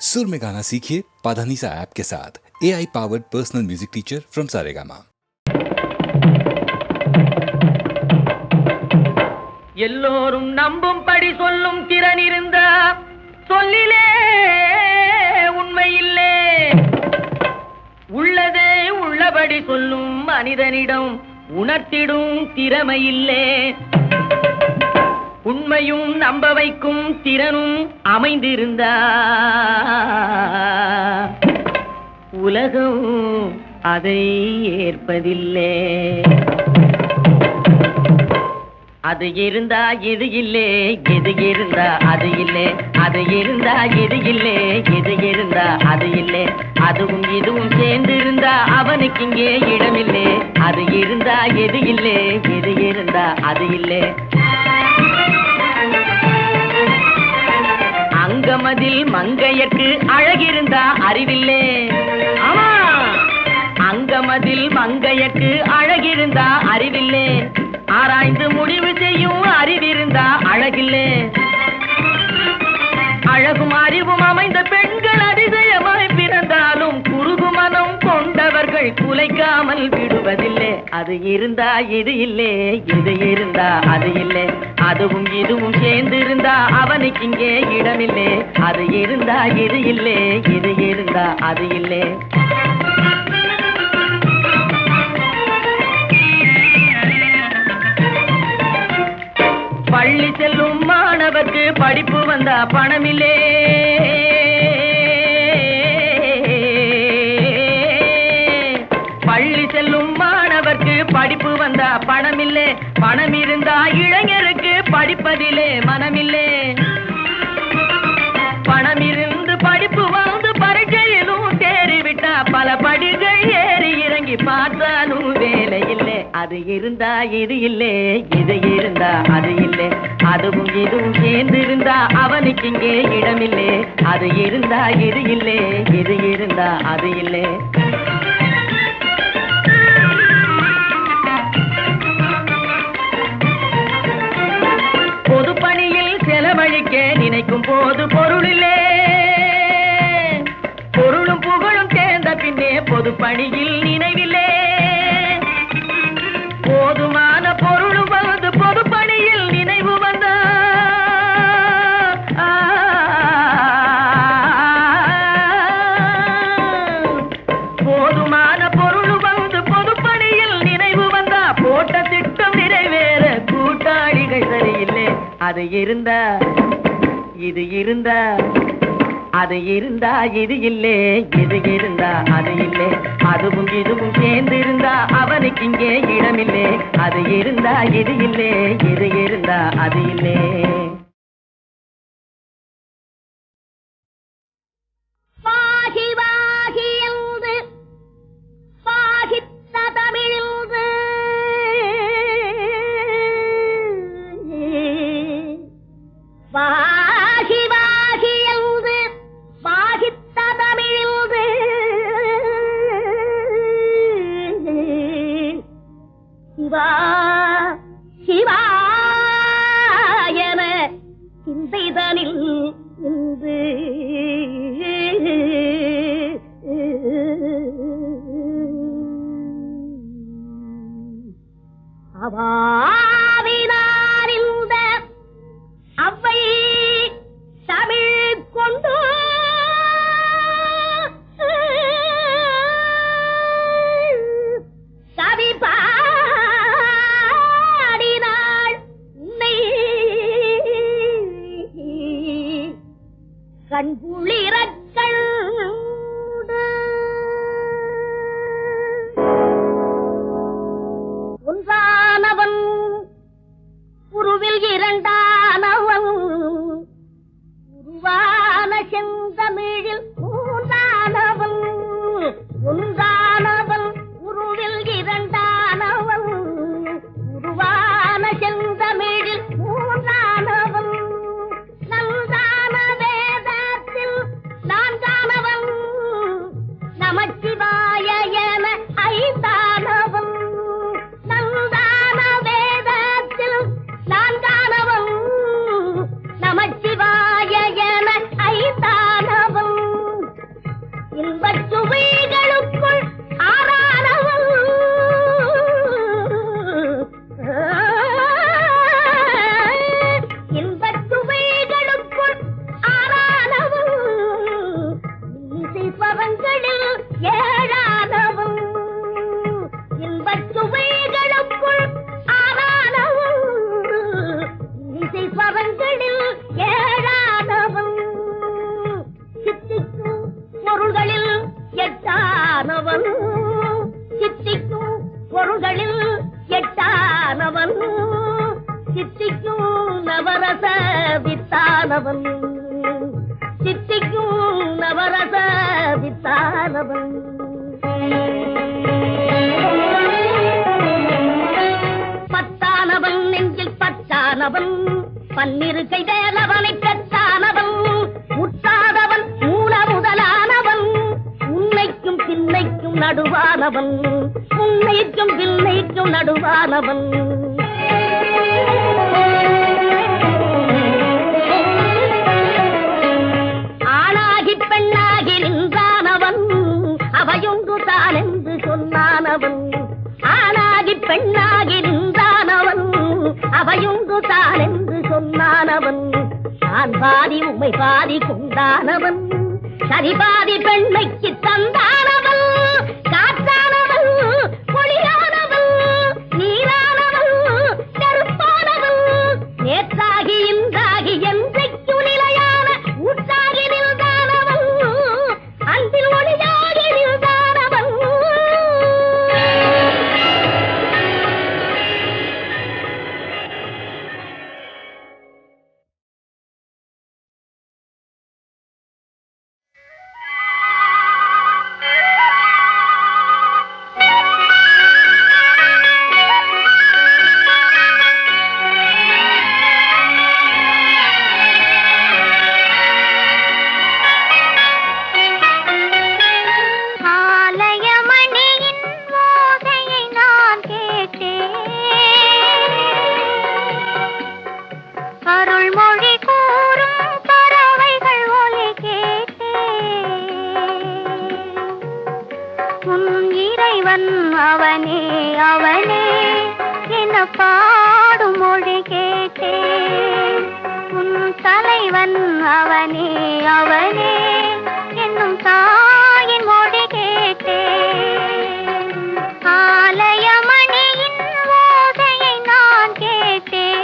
सुर में गाना सीखिए पाधानीसा ऐप के साथ। AI powered personal music teacher from Saregama. எல்லோரும் நம்பும்படி சொல்லும் திறன் இருந்த சொல்லிலே உண்மையில்லே, உள்ளதே உள்ளபடி சொல்லும் மனிதனிடம் உணர்த்திடும் திறமையில்லே. உண்மையும் நம்ப வைக்கும் திறனும் அமைந்திருந்தா உலகம் அதை ஏற்பதில்லை. அது இருந்தா எது இல்லை, எது இருந்தா அது இல்லை. அது இருந்தா எது இல்லை, எது இருந்தா அது இல்லை. அதுவும் இதுவும் சேர்ந்து இருந்தா அவனுக்கு இங்கே இடமில்லை. அது இருந்தா எது இல்லை, எது இருந்தா அது இல்லை. அங்கமதில் மங்கையற்கு அழகிருந்தா அறிவில்லை. ஆமா, அங்கமதில் மங்கையற்கு அழகிருந்தா அறிவில்லை. ஆராய்ந்து முடிவு செய்யும் அறிவிருந்தா அழகில்லை. அழகும் அறிவும் அமைந்த பெண்கள் அதிசயமாய் பிறந்தாலும் குறுகு மனம் கொண்டவர்கள் குலைக்காமல் விடுவதில்லை. அது இருந்தா எது இல்லை, எது இருந்தா அது இல்லை. அதுவும் இதுவும் சேர்ந்து இருந்தா அவனுக்கு இங்கே இடமில்லை. அது இருந்தா எது இல்லை, எது இருந்தா அது இல்லை. பள்ளி செல்லும் மாணவர்க்கு படிப்பு வந்தா பணமில்லே. பள்ளி செல்லும் மாணவர்க்கு படிப்பு வந்தா பணமில்லை. பணம் இருந்தா இளைஞருக்கு படிப்பதிலே மனமில்லை. பணம் இருந்து படிப்பு வந்து பரீட்சையிலும் தேறிவிட்டா பல படிகள் ஏறி இறங்கி பார்த்தாலும் வேலை இல்லை. அது இருந்தா இது இல்லை, இது இருந்தா அது இல்லை. அதுவும் இதுவும் சேர்ந்து இருந்தா அவனுக்கு இங்கே இடமில்லை. அது இருந்தா இது இல்லை, இது இருந்தா அது இல்லை. பொது பணியில் செலவழிக்க நினைக்கும் போது பொருளில்லை. பொருளும் புகழும் சேர்ந்த பின்னே பொது பணியில் நினைவில்லை. போதுமான பொருளும் வந்து பொது பணியில் நினைவு வந்த போதுமான பொருளும் வந்து பொது பணியில் நினைவு வந்தா போட்ட திட்டம் நிறைவேற கூட்டாளிகள் சரியில்லை. அது இருந்தா இது இருந்தா அது இருந்தா இது இல்லை, இது இருந்தா அது இல்லை. அதுவும் இதுவும் சேர்ந்து இருந்தா அவனுக்கு இங்கே இடமில்லை. அது இருந்தா இது இல்லை, இது இருந்தா அது இல்லை. வாகி வாகி என்று வாகித்த தமிழில்து வாகி வாகி என்று வாகித்த தமிழில்து சிவா சிவா என சிந்தைதனில் இன்று அவாவினார் இந்த அவ்வை தமிழ் கொண்டு கவி பாடினாள் உன்னை கண்குளிரக்கள் ஒன்றானவன் உருவில் இரண்டானவன் உருவான செந்தமிழில் மூன்றானவன். ஒன்றானவன் உருவில் இரண்டானவன் உருவான செந்தமிழில் மூன்றானவன். நன்றான வேதத்தில் சித்திக்கும் பொருள்களில் எட்டானவன், சித்திக்கும் பொருள்களில் எட்டானவன், சித்திக்கும் நவரச வித்தானவன், சித்திக்கும் நவரச வித்தானவன். பத்தானவன் நெஞ்சில் பத்தானவன், பன்னிருக்கை வேலவனை பெற்றானவன், முட்டாதவன் மூல முதலானவன், உன்னைக்கும் பின்னைக்கும் நடுவானவன், உன்னைக்கும் பின்னைக்கும் நடுவானவன். ஆணாகி பெண்ணாகி நின்றானவன், அவையொன்று தான் என்று சொன்னானவன். ஆணாகி பெண்ணாகி நின்றானவன், அவையொன்று தான் என்று சொன்னானவன். நான் பாதி உமை பாதி கொண்டானவன், சரி பாதி பெண்மைக்கு தந்தானவன். காற்றானவன், பொழியானவன், நீரானவன், நெருப்பானவன், நேற்றாகி இன்றாகி என்றைக்கு நிலையான ஊற்றாகி நின்றானவன், அன்பில் ஒளியாகி நின்றானவன். அவனே அவனே என பாடும் மொழி கேட்டேன். உன் தலைவன் அவனே அவனே என்னும் தாயின் மொழி கேட்டேன். ஆலயமணியின் ஓசையை நான் கேட்டேன்.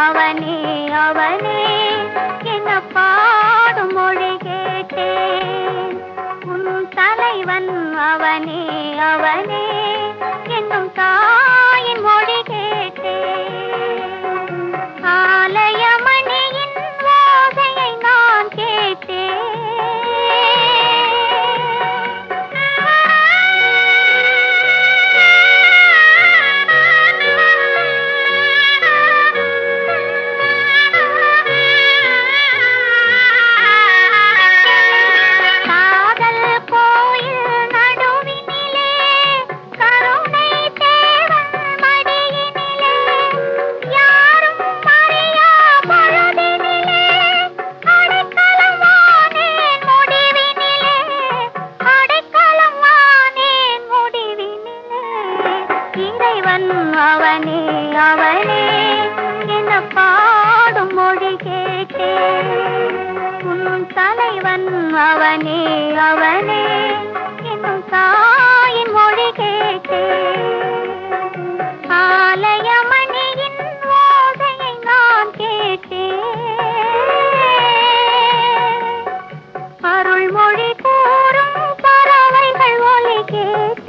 அவனே அவனே என்ன பாடும் மொழி கேட்டேன். உன் தலைவன் அவனே அவனே என்னும் தாயின் மொழி கேட்டேன். ஆலயமணியின் ஓசையை நான் கேட்டேன். அவனே அவனே என்ன பாடும் மொழி கேட்டேன். உன் தலைவன் அவனே அவனே என்னும் தாயின் மொழி கேட்டேன். ஆலயமணியின் ஓசையை நான் கேட்டேன். அருள்மொழி கூறும் பறவைகள் ஒலி கேட்டேன்.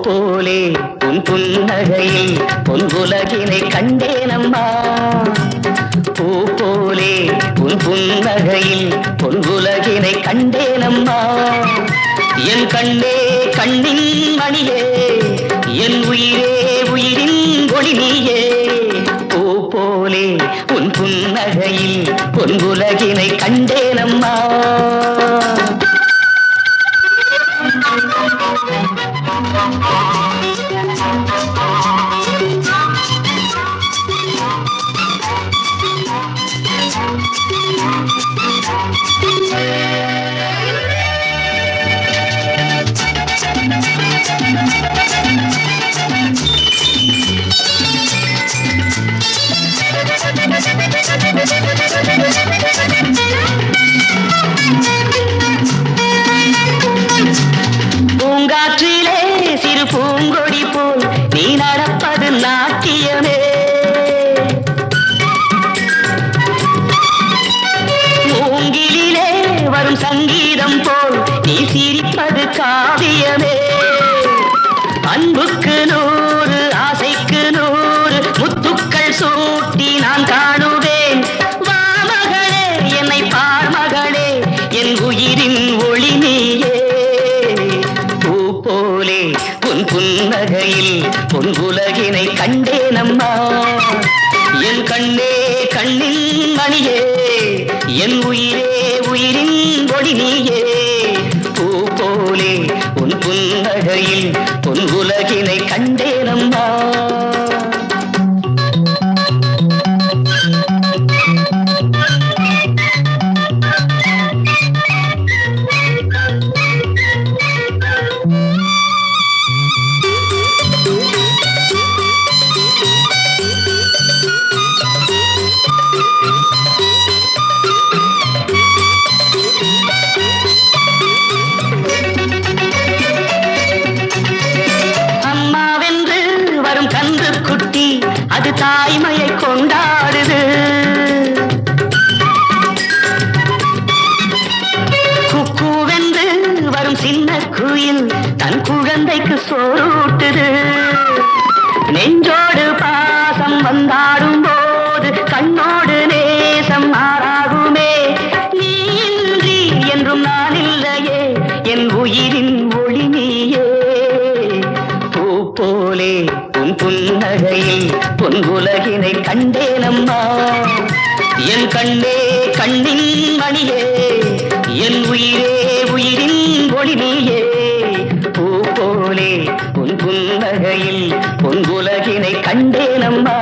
போலே உன் புன்னகையில் பொன் உலகினை கண்டேனம்மா. புன்னகையில் பொன்னுலகினை கண்டேனம்மா என் கண்ணே கண்ணின் மணியே என் உயிரே உயிரின் ஒளி நீயே பூ போலே உன் புன்னகையில் பொன்னுலகினை கண்டேனம்மா பூங்காற்றிலே சிறு பூங்கொடி போல் நீ நடப்பது நாட்டியமே மூங்கிலே வரும் சங்கீதம் போல் நீ சிரிப்பது காவியமே அன்புக்கு 100 ஆசைக்கு 100 முத்துக்கள் சூட்டி நான் காணுவேன் வா மகளே என்னை பார் மகளே என் உயிரின் ஒளி நீயே பூ போலே உன் புன்னகையில் பொன் உலகினை கண்டேனம்மா என் கண்ணே கண்ணின் மணியே என் உயிரே உயிரின் ஒளி நீயே பூ போலே உன் புன்னகையில் பொன் உலகினை கண்டேனம்மா அது தாய்மையை கொண்டாடுது குக்கூவென்று வரும் சின்ன குயில் தன் குழந்தைக்கு சோறூட்டுது நெஞ்சோடு பாசம் வந்தாடும் போது கண்ணோடு நேசம் மாறாகுமே நீ இன்றி என்றும் நான் இல்லையே என் உயிரின் ஒளி நீயே பூ போலே உன் புன்னகையில் பொன் உலகினை கண்டேனம்மா என் கண்ணே கண்ணின் மணியே என் உயிரே உயிரின் ஒளி நீயே பூ போலே உன் புன்னகையில் பொன் உலகினை கண்டேனம்மா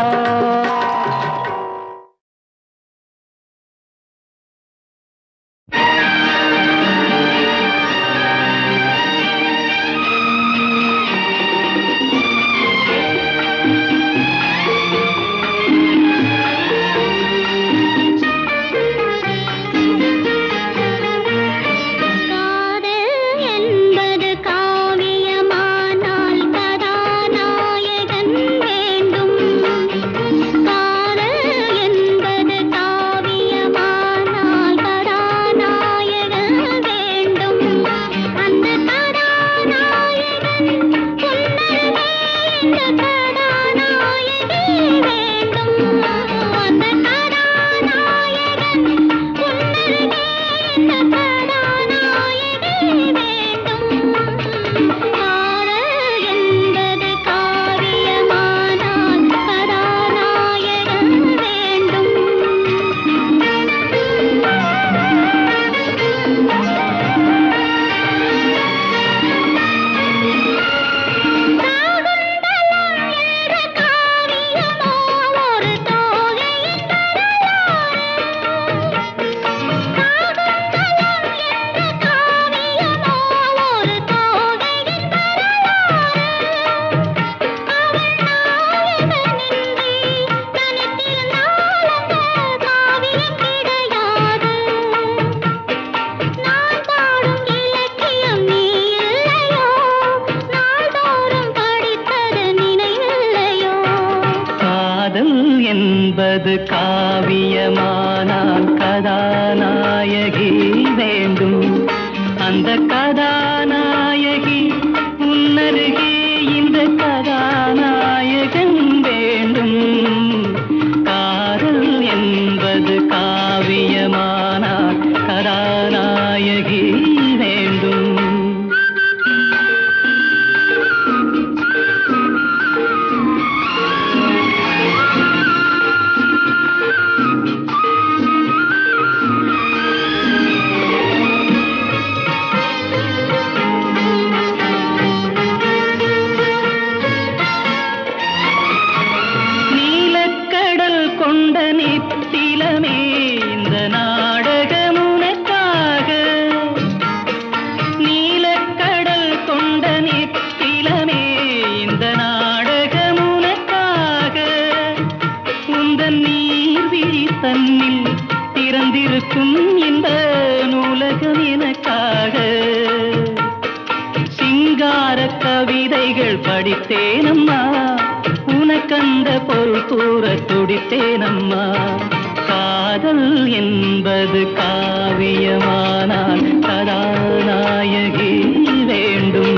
என்பது காவியமானால் கதாநாயகி வேண்டும். அந்த கதாநாயகி உன்னருகே இந்த கதாநாயகன் வேண்டும். காதல் என்பது காவியமான இருவிழி தன்னில் திறந்திருக்கும் இந்த நூலகம் எனக்காக சிங்கார கவிதைகள் படித்தேனம்மா உனக்கந்த பொருள் கூற துடித்தேனம்மா காதல் என்பது காவியமானால் கதாநாயகி வேண்டும்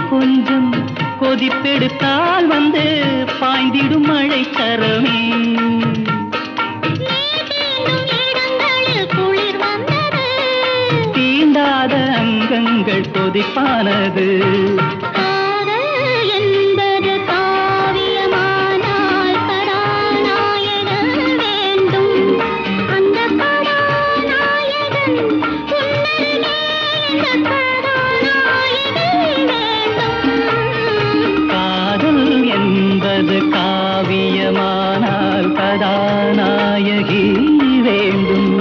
கொஞ்சம் கொதிப்பெடுத்தால் வந்து பாய்ந்திடும் மழை தரமே தீண்டாத அங்கங்கள் கொதிப்பானது காவியமானால் கதாநாயகி வேண்டும்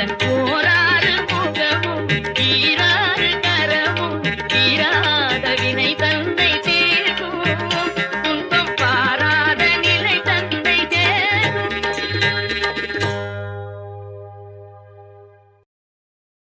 போராறு முகமும்